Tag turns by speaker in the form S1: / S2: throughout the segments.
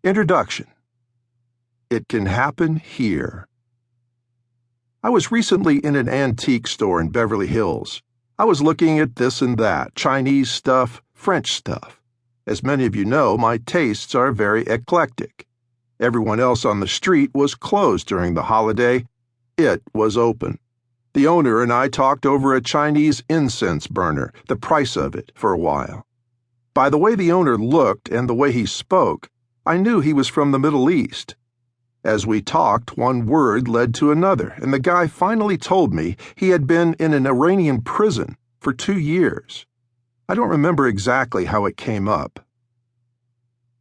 S1: Introduction. It can happen here. I was recently in an antique store in Beverly Hills. I was looking at this and that, Chinese stuff, French stuff. As many of you know, my tastes are very eclectic. Everyone else on the street was closed during the holiday. It was open. The owner and I talked over a Chinese incense burner, the price of it, for a while. By the way the owner looked and the way he spoke, I knew he was from the Middle East. As we talked, one word led to another, and the guy finally told me he had been in an Iranian prison for 2 years. I don't remember exactly how it came up.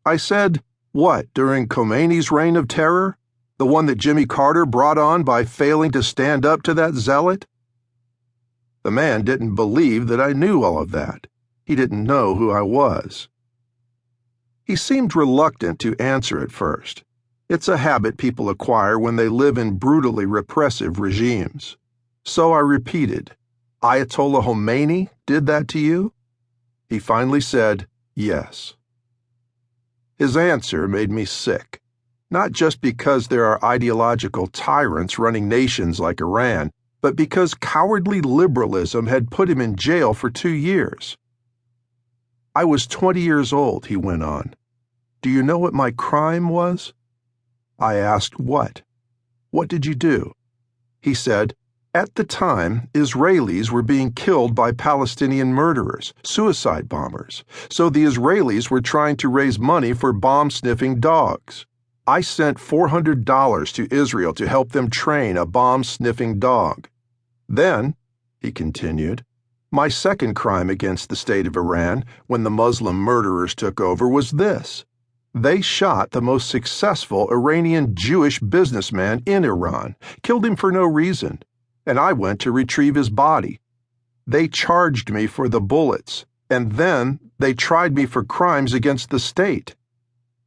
S1: I said, "What, during Khomeini's reign of terror? The one that Jimmy Carter brought on by failing to stand up to that zealot?" The man didn't believe that I knew all of that. He didn't know who I was. He seemed reluctant to answer at first. It's a habit people acquire when they live in brutally repressive regimes. So I repeated, "Ayatollah Khomeini did that to you?" He finally said, "Yes." His answer made me sick, not just because there are ideological tyrants running nations like Iran, but because cowardly liberalism had put him in jail for 2 years. "I was 20 years old," he went on. "Do you know what my crime was?" I asked, "What? What did you do?" He said, "At the time, Israelis were being killed by Palestinian murderers, suicide bombers, so the Israelis were trying to raise money for bomb-sniffing dogs. I sent $400 to Israel to help them train a bomb-sniffing dog. Then," he continued, "my second crime against the state of Iran, when the Muslim murderers took over, was this. They shot the most successful Iranian Jewish businessman in Iran, killed him for no reason, and I went to retrieve his body. They charged me for the bullets, and then they tried me for crimes against the state.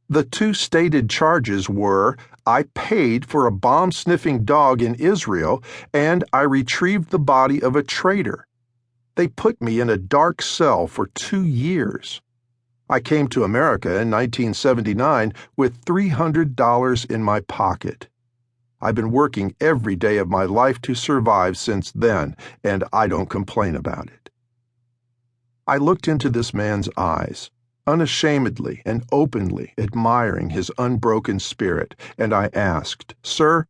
S1: The 2 stated charges were, I paid for a bomb-sniffing dog in Israel, and I retrieved the body of a traitor. They put me in a dark cell for 2 years. I came to America in 1979 with $300 in my pocket. I've been working every day of my life to survive since then, and I don't complain about it." I looked into this man's eyes, unashamedly and openly admiring his unbroken spirit, and I asked, "Sir,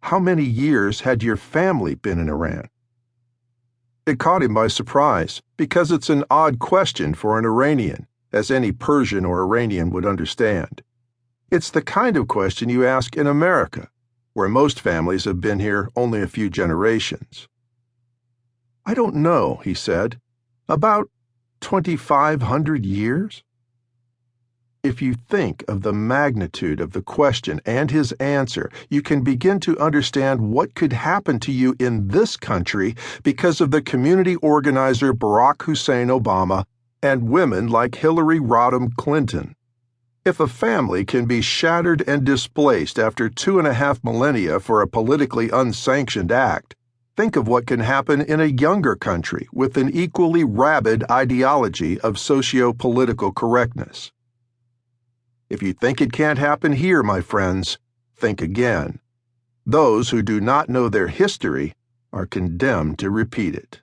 S1: how many years had your family been in Iran?" It caught him by surprise, because it's an odd question for an Iranian, as any Persian or Iranian would understand. It's the kind of question you ask in America, where most families have been here only a few generations. "I don't know," he said. "About 2,500 years?" If you think of the magnitude of the question and his answer, you can begin to understand what could happen to you in this country because of the community organizer Barack Hussein Obama and women like Hillary Rodham Clinton. If a family can be shattered and displaced after 2.5 millennia for a politically unsanctioned act, think of what can happen in a younger country with an equally rabid ideology of socio-political correctness. If you think it can't happen here, my friends, think again. Those who do not know their history are condemned to repeat it.